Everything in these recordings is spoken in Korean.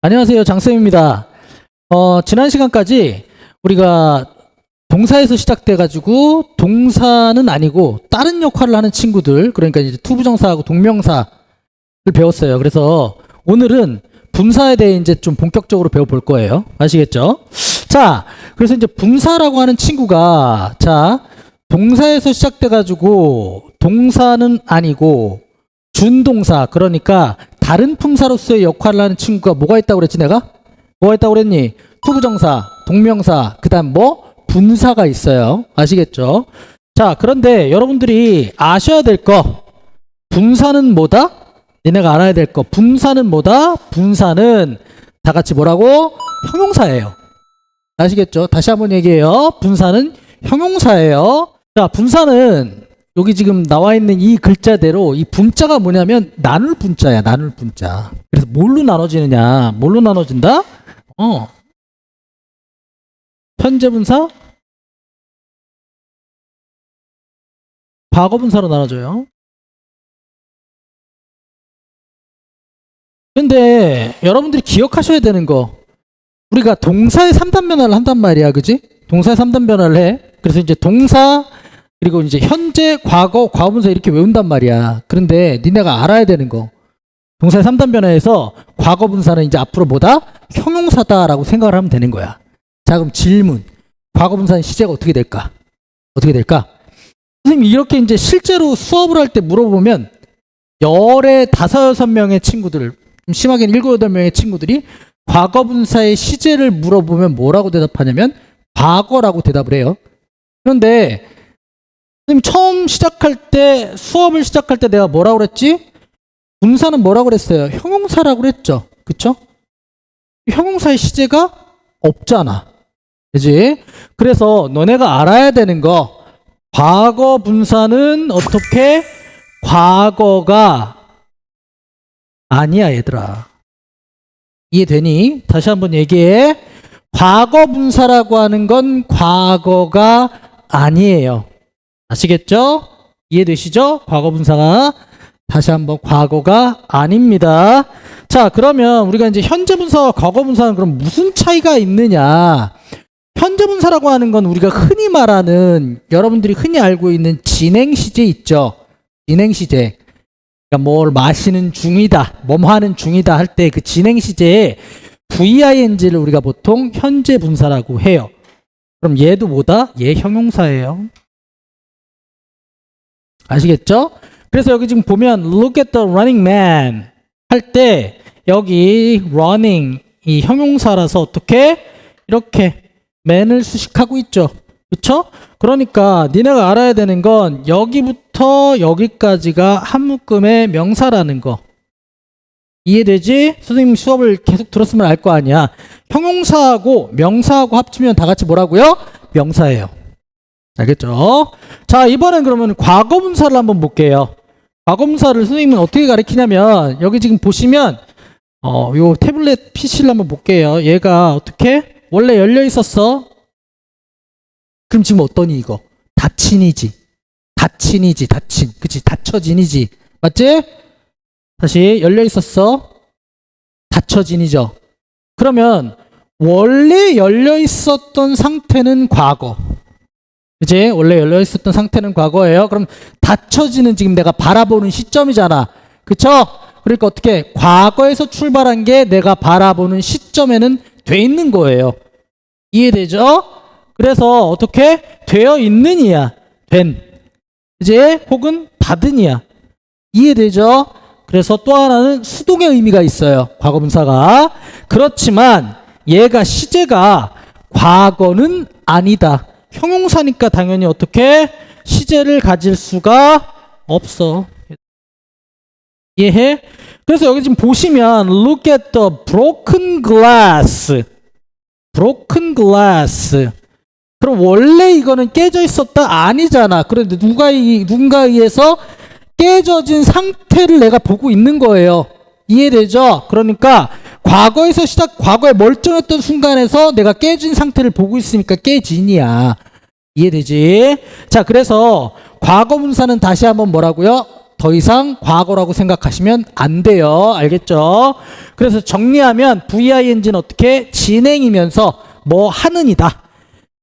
안녕하세요. 장쌤입니다. 지난 시간까지 우리가 동사에서 시작돼가지고 동사는 아니고 다른 역할을 하는 친구들, 그러니까 이제 투부정사하고 동명사를 배웠어요. 그래서 오늘은 분사에 대해 이제 좀 본격적으로 배워볼 거예요. 아시겠죠? 자, 그래서 이제 분사라고 하는 친구가, 자, 동사에서 시작돼가지고 동사는 아니고 준동사, 그러니까 다른 품사로서의 역할을 하는 친구가 뭐가 있다고 그랬지 내가? 뭐가 있다고 그랬니? 투부정사, 동명사, 그 다음 뭐? 분사가 있어요. 아시겠죠? 자, 그런데 여러분들이 아셔야 될 거, 분사는 뭐다? 니네가 알아야 될 거, 분사는 뭐다? 분사는 다 같이 뭐라고? 형용사예요. 아시겠죠? 다시 한번 얘기해요. 분사는 형용사예요. 자, 분사는 여기 지금 나와 있는 이 글자대로 이 분자가 뭐냐면 나눌 분자야. 나눌 분자. 그래서 뭘로 나눠지느냐? 뭘로 나눠진다? 현재 분사, 과거 분사로 나눠져요. 근데 여러분들이 기억하셔야 되는 거, 우리가 동사의 3단 변화를 한단 말이야. 그지? 동사의 3단 변화를 해. 그래서 이제 동사, 그리고 이제 현재, 과거, 과거분사 이렇게 외운단 말이야. 그런데 니네가 알아야 되는 거, 동사의 3단 변화에서 과거분사는 이제 앞으로 뭐다? 형용사다라고 생각을 하면 되는 거야. 자, 그럼 질문. 과거분사의 시제가 어떻게 될까? 어떻게 될까? 선생님이 이렇게 이제 실제로 수업을 할 때 물어보면 열의 5-6명의 친구들, 좀 심하게는 7-8명의 친구들이 과거분사의 시제를 물어보면 뭐라고 대답하냐면 과거라고 대답을 해요. 그런데 선생님 처음 시작할 때, 수업을 시작할 때 내가 뭐라고 그랬지? 분사는 뭐라고 그랬어요? 형용사라고 그랬죠. 그쵸? 형용사의 시제가 없잖아. 그지? 그래서 너네가 알아야 되는 거, 과거 분사는 어떻게? 과거가 아니야, 얘들아. 이해되니? 다시 한번 얘기해. 과거 분사라고 하는 건 과거가 아니에요. 아시겠죠? 이해되시죠? 과거 분사가 다시 한번 과거가 아닙니다. 자, 그러면 우리가 이제 현재 분사와 과거 분사는 그럼 무슨 차이가 있느냐? 현재 분사라고 하는 건 우리가 흔히 말하는, 여러분들이 흔히 알고 있는 진행 시제 있죠? 진행 시제. 그러니까 뭘 마시는 중이다, 뭐 하는 중이다 할 때 그 진행 시제에 VING를 우리가 보통 현재 분사라고 해요. 그럼 얘도 뭐다? 얘 형용사예요. 아시겠죠? 그래서 여기 지금 보면 look at the running man 할 때 여기 running 이 형용사라서 어떻게? 이렇게 man을 수식하고 있죠. 그쵸? 그러니까 니네가 알아야 되는 건 여기부터 여기까지가 한 묶음의 명사라는 거. 이해되지? 선생님 수업을 계속 들었으면 알 거 아니야. 형용사하고 명사하고 합치면 다 같이 뭐라고요? 명사예요. 알겠죠? 자, 이번엔 그러면 과거분사를 한번 볼게요. 과거분사를 선생님은 어떻게 가르치냐면 여기 지금 보시면 요 태블릿 PC를 한번 볼게요. 얘가 어떻게? 원래 열려 있었어. 그럼 지금 어떠니 이거? 닫힌이지. 닫힌이지. 닫힌. 그치? 닫혀진이지. 맞지? 다시 열려 있었어. 닫혀진이죠. 그러면 원래 열려 있었던 상태는 과거. 그치? 원래 열려 있었던 상태는 과거예요. 그럼 닫혀지는 지금 내가 바라보는 시점이잖아. 그쵸? 그러니까 어떻게? 과거에서 출발한 게 내가 바라보는 시점에는 돼 있는 거예요. 이해되죠? 그래서 어떻게? 되어 있는이야. 된. 이제 혹은 받은이야. 이해되죠? 그래서 또 하나는 수동의 의미가 있어요. 과거분사가. 그렇지만 얘가 시제가 과거는 아니다. 형용사니까 당연히 어떻게? 시제를 가질 수가 없어. 이해해? 그래서 여기 지금 보시면 look at the broken glass. broken glass. 그럼 원래 이거는 깨져 있었다? 아니잖아. 그런데 누군가에 의해서 깨져진 상태를 내가 보고 있는 거예요. 이해되죠? 그러니까 과거에서 과거에 멀쩡했던 순간에서 내가 깨진 상태를 보고 있으니까 깨진이야. 이해되지? 자, 그래서 과거분사는 다시 한번 뭐라고요? 더 이상 과거라고 생각하시면 안 돼요. 알겠죠? 그래서 정리하면 VING는 어떻게 진행이면서 뭐 하는이다.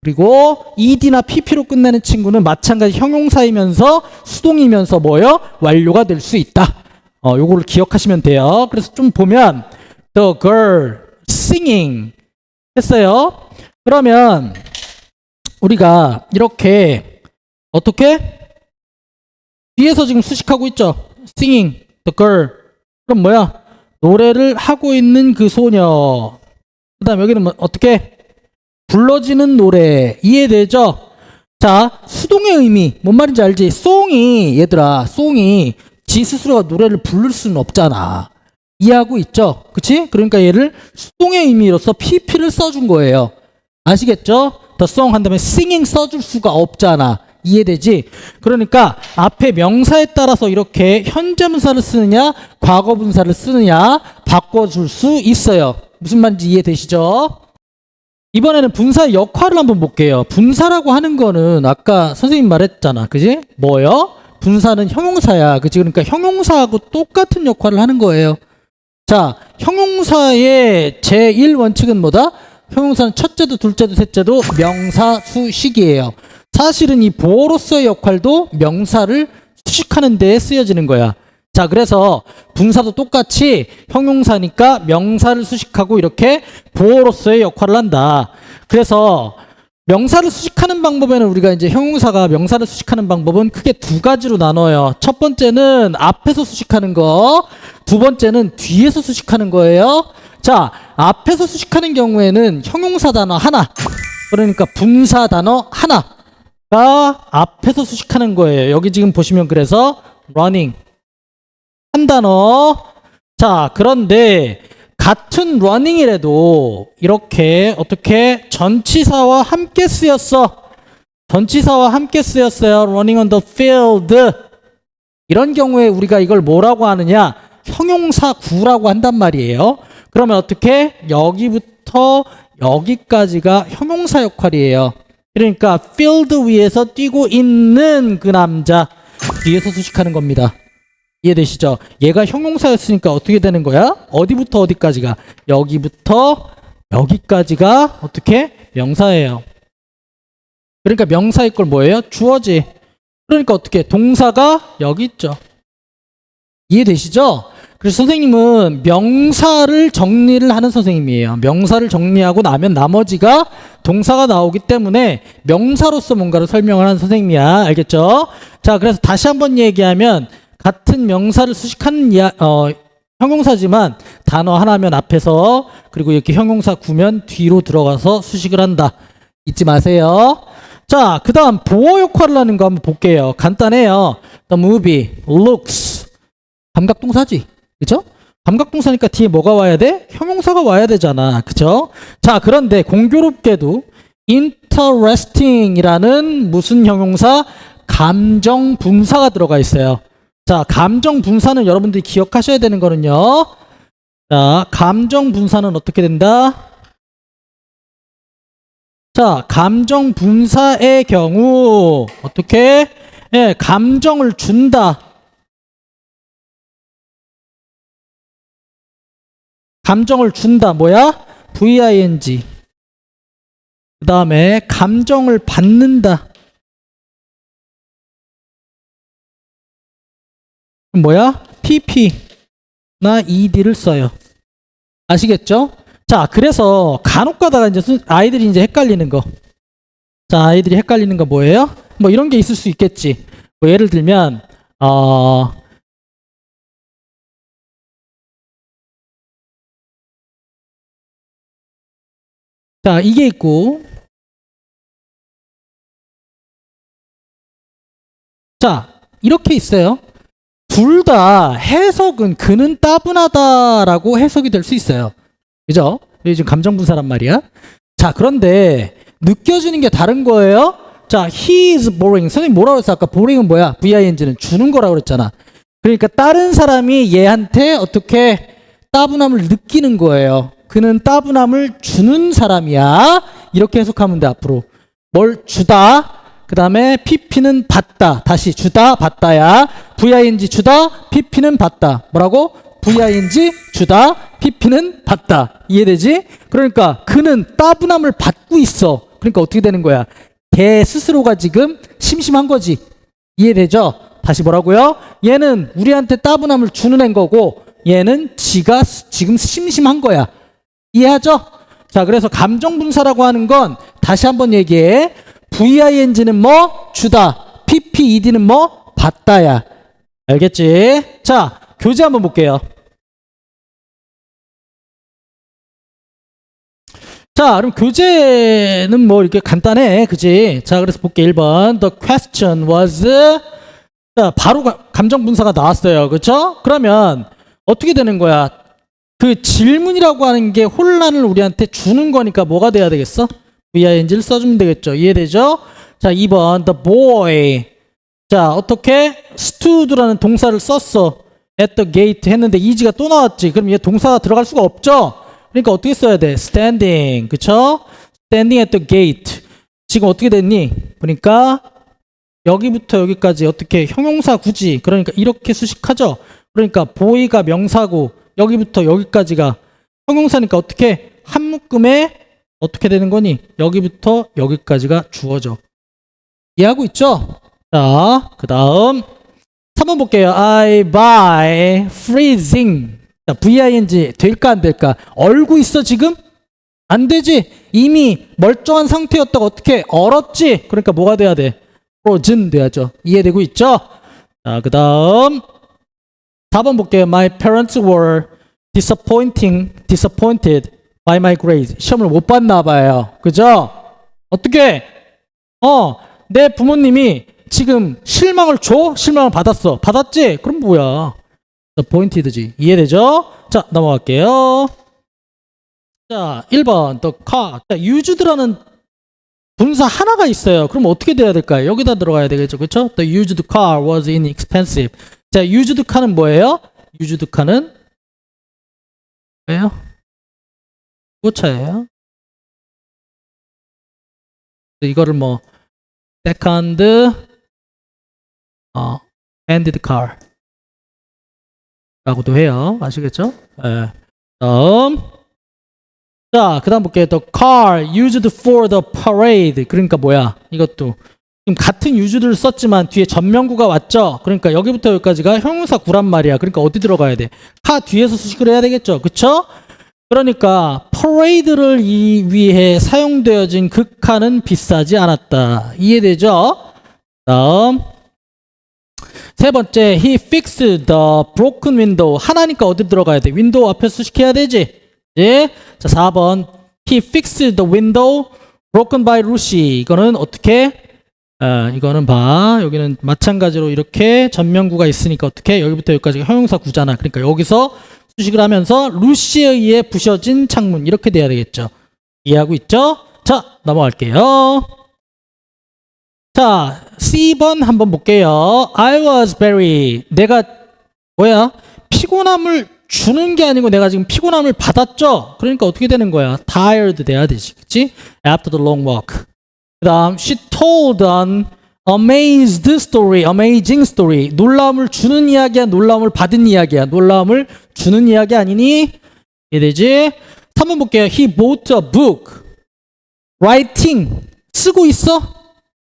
그리고 ED나 PP로 끝내는 친구는 마찬가지 형용사이면서 수동이면서 뭐요? 완료가 될 수 있다. 요거를 기억하시면 돼요. 그래서 좀 보면 The girl singing 했어요. 그러면 우리가 이렇게 어떻게? 뒤에서 지금 수식하고 있죠. Singing, the girl. 그럼 뭐야? 노래를 하고 있는 그 소녀. 그 다음 여기는 뭐 어떻게? 불러지는 노래. 이해되죠? 자, 수동의 의미. 뭔 말인지 알지? 송이, 얘들아, 송이 지 스스로가 노래를 부를 수는 없잖아. 이해하고 있죠? 그치? 그러니까 얘를 수동의 의미로서 PP를 써준 거예요. 아시겠죠? The song 한 다음에 singing 써줄 수가 없잖아. 이해되지? 그러니까 앞에 명사에 따라서 이렇게 현재 분사를 쓰느냐 과거 분사를 쓰느냐 바꿔줄 수 있어요. 무슨 말인지 이해되시죠? 이번에는 분사의 역할을 한번 볼게요. 분사라고 하는 거는 아까 선생님 말했잖아. 그지? 뭐요? 분사는 형용사야. 그치? 그러니까 형용사하고 똑같은 역할을 하는 거예요. 자, 형용사의 제1원칙은 뭐다? 형용사는 첫째도 둘째도 셋째도 명사 수식이에요. 사실은 이 보어로서의 역할도 명사를 수식하는 데에 쓰여지는 거야. 자, 그래서 분사도 똑같이 형용사니까 명사를 수식하고 이렇게 보어로서의 역할을 한다. 그래서 명사를 수식하는 방법에는 우리가 이제 형용사가 명사를 수식하는 방법은 크게 두 가지로 나눠요. 첫 번째는 앞에서 수식하는 거, 두 번째는 뒤에서 수식하는 거예요. 자, 앞에서 수식하는 경우에는 형용사 단어 하나, 그러니까 분사 단어 하나가 앞에서 수식하는 거예요. 여기 지금 보시면 그래서 running 한 단어. 자, 그런데 같은 running이라도 이렇게 어떻게 전치사와 함께 쓰였어. 전치사와 함께 쓰였어요. running on the field. 이런 경우에 우리가 이걸 뭐라고 하느냐? 형용사 구라고 한단 말이에요. 그러면 어떻게? 여기부터 여기까지가 형용사 역할이에요. 그러니까 field 위에서 뛰고 있는 그 남자 뒤에서 수식하는 겁니다. 이해되시죠? 얘가 형용사였으니까 어떻게 되는 거야? 어디부터 어디까지가? 여기부터 여기까지가 어떻게? 명사예요. 그러니까 명사일 걸 뭐예요? 주어지. 그러니까 어떻게? 동사가 여기 있죠. 이해되시죠? 그래서 선생님은 명사를 정리를 하는 선생님이에요. 명사를 정리하고 나면 나머지가 동사가 나오기 때문에 명사로서 뭔가를 설명을 하는 선생님이야. 알겠죠? 자, 그래서 다시 한번 얘기하면 같은 명사를 수식하는 형용사지만 단어 하나면 앞에서 그리고 이렇게 형용사 구면 뒤로 들어가서 수식을 한다. 잊지 마세요. 자, 그 다음 보어 역할을 하는 거 한번 볼게요. 간단해요. The movie looks 감각동사지. 그죠? 감각동사니까 뒤에 뭐가 와야 돼? 형용사가 와야 되잖아. 그죠? 자, 그런데 공교롭게도 interesting이라는 무슨 형용사? 감정 분사가 들어가 있어요. 자, 감정 분사는 여러분들이 기억하셔야 되는 거는요. 자, 감정 분사는 어떻게 된다? 자, 감정 분사의 경우 어떻게? 예, 감정을 준다. 감정을 준다. 뭐야? VING. 그 다음에 감정을 받는다. 뭐야? PP나 ED를 써요. 아시겠죠? 자, 그래서 간혹 가다가 이제 아이들이 이제 헷갈리는 거. 자, 아이들이 헷갈리는 거 뭐예요? 뭐 이런 게 있을 수 있겠지. 뭐 예를 들면 자, 이게 있고, 자, 이렇게 있어요. 둘 다 해석은 그는 따분하다라고 해석이 될 수 있어요. 그죠? 이게 지금 감정분사란 말이야. 자, 그런데 느껴지는 게 다른 거예요. 자, he is boring. 선생님 뭐라고 했어? 아까 boring은 뭐야? VING는 주는 거라고 그랬잖아. 그러니까 다른 사람이 얘한테 어떻게 따분함을 느끼는 거예요. 그는 따분함을 주는 사람이야. 이렇게 해석하면 돼, 앞으로. 뭘 주다. 그 다음에 pp는 받다. 다시 주다, 받다야. VING 주다, pp는 받다. 뭐라고? VING 주다, pp는 받다. 이해되지? 그러니까 그는 따분함을 받고 있어. 그러니까 어떻게 되는 거야? 걔 스스로가 지금 심심한 거지. 이해되죠? 다시 뭐라고요? 얘는 우리한테 따분함을 주는 애인 거고 얘는 지가 지금 심심한 거야. 이해하죠? 자, 그래서 감정분사라고 하는 건 다시 한번 얘기해. VING는 뭐? 주다. PPED는 뭐? 받다야. 알겠지? 자, 교재 한번 볼게요. 자, 그럼 교재는 뭐 이렇게 간단해. 그지? 자, 그래서 볼게. 1번. The question was. 자, 바로 감정분사가 나왔어요. 그렇죠? 그러면 어떻게 되는 거야? 그 질문이라고 하는 게 혼란을 우리한테 주는 거니까 뭐가 돼야 되겠어? VING를 써주면 되겠죠. 이해되죠? 자, 2번. The boy. 자, 어떻게? stood라는 동사를 썼어. at the gate 했는데 이지가 또 나왔지. 그럼 얘 동사가 들어갈 수가 없죠? 그러니까 어떻게 써야 돼? standing. 그쵸? standing at the gate. 지금 어떻게 됐니? 보니까 여기부터 여기까지 어떻게 형용사 굳이. 그러니까 이렇게 수식하죠? 그러니까 boy가 명사고 여기부터 여기까지가 형용사니까 어떻게? 한 묶음에 어떻게 되는 거니? 여기부터 여기까지가 주어져. 이해하고 있죠? 자, 그 다음 3번 볼게요. I buy freezing. 자, VING 될까 안 될까? 얼고 있어 지금? 안 되지. 이미 멀쩡한 상태였다가 어떻게 얼었지? 그러니까 뭐가 돼야 돼? frozen 돼야죠. 이해되고 있죠? 자, 그 다음 4번 볼게요. My parents were disappointed by my grades. 시험을 못 봤나 봐요. 그죠? 어떻게? 내 부모님이 지금 실망을 줘? 실망을 받았어. 받았지? 그럼 뭐야? disappointed지. 이해되죠? 자, 넘어갈게요. 자, 1번 the car. 자, used라는 분사 하나가 있어요. 그럼 어떻게 돼야 될까요? 여기다 들어가야 되겠죠. 그렇죠? The used car was inexpensive. 자, used car는 뭐예요? used car는 뭐예요? 고차예요. 이거를 뭐 second handed car 라고도 해요. 아시겠죠? 네. 자, 그 다음 볼게요. The car used for the parade. 그러니까 뭐야? 이것도 지금 같은 used를 썼지만 뒤에 전명구가 왔죠? 그러니까 여기부터 여기까지가 형용사 구란 말이야. 그러니까 어디 들어가야 돼? 카 뒤에서 수식을 해야 되겠죠? 그쵸? 그러니까 parade를 위해 사용되어진 그 칸은 비싸지 않았다. 이해되죠? 다음 세 번째, he fixed the broken window. 하나니까 어디 들어가야 돼? 윈도우 앞에 수식해야 되지? 예? 자, 4번, he fixed the window broken by Lucy. 이거는 어떻게? 이거는 봐. 여기는 마찬가지로 이렇게 전명구가 있으니까 어떻게? 여기부터 여기까지가 형용사 구잖아. 그러니까 여기서 수식을 하면서 루시에 의해 부셔진 창문. 이렇게 돼야 되겠죠? 이해하고 있죠? 자, 넘어갈게요. 자, C번 한번 볼게요. I was very. 내가 뭐야? 피곤함을 주는 게 아니고 내가 지금 피곤함을 받았죠? 그러니까 어떻게 되는 거야? tired 돼야 되지. 그치? After the long walk. 그 다음 she told an amazing story. 놀라움을 주는 이야기야? 놀라움을 받은 이야기야? 놀라움을 주는 이야기 아니니? 이해되지? 3번 볼게요. He bought a book. writing. 쓰고 있어?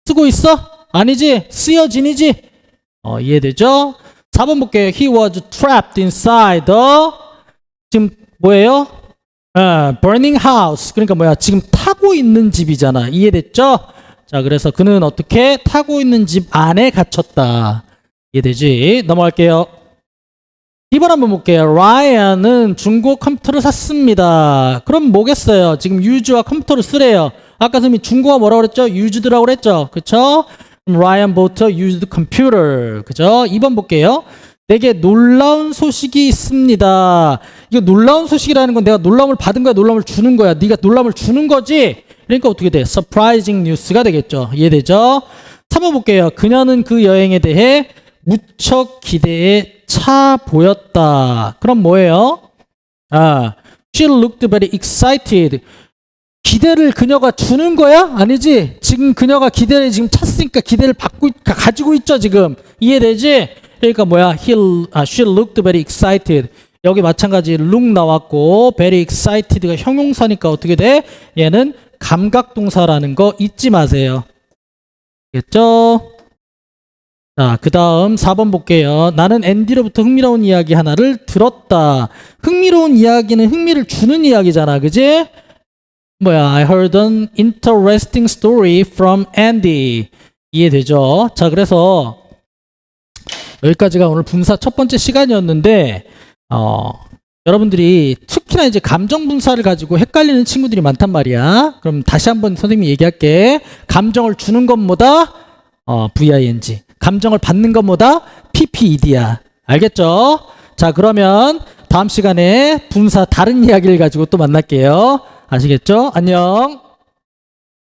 쓰고 있어? 아니지? 쓰여진이지? 이해되죠? 4번 볼게요. He was trapped inside the 지금 뭐예요? burning house. 그러니까 뭐야? 지금 타고 있는 집이잖아. 이해됐죠? 자, 그래서 그는 어떻게 타고 있는 집 안에 갇혔다. 이해되지? 넘어갈게요. 2번 한번 볼게요. 라이언은 중고 컴퓨터를 샀습니다. 그럼 뭐겠어요? 지금 유즈와 컴퓨터를 쓰래요. 아까 선생님이 중고가 뭐라고 그랬죠? used라고 그랬죠? 그쵸? Ryan bought a used computer. 그죠? 2번 볼게요. 내게 놀라운 소식이 있습니다. 이거 놀라운 소식이라는 건 내가 놀라움을 받은 거야? 놀라움을 주는 거야? 네가 놀라움을 주는 거지? 그러니까 어떻게 돼? Surprising news가 되겠죠? 이해되죠? 3번 볼게요. 그녀는 그 여행에 대해 무척 기대에 차 보였다. 그럼 뭐예요? She looked very excited. 기대를 그녀가 주는 거야? 아니지. 지금 그녀가 기대를 지금 찼으니까 기대를 가지고 있죠, 지금. 이해되지? 그러니까 뭐야? She looked very excited. 여기 마찬가지 look 나왔고 very excited가 형용사니까 어떻게 돼? 얘는 감각동사라는 거 잊지 마세요. 알겠죠? 자, 그 다음 4번 볼게요. 나는 앤디로부터 흥미로운 이야기 하나를 들었다. 흥미로운 이야기는 흥미를 주는 이야기잖아. 그지? 뭐야? I heard an interesting story from Andy. 이해되죠? 자, 그래서 여기까지가 오늘 분사 첫 번째 시간이었는데 여러분들이 특히나 이제 감정 분사를 가지고 헷갈리는 친구들이 많단 말이야. 그럼 다시 한번 선생님이 얘기할게. 감정을 주는 것보다 VING. 감정을 받는 것보다 PPED야. 알겠죠? 자, 그러면 다음 시간에 분사 다른 이야기를 가지고 또 만날게요. 아시겠죠? 안녕.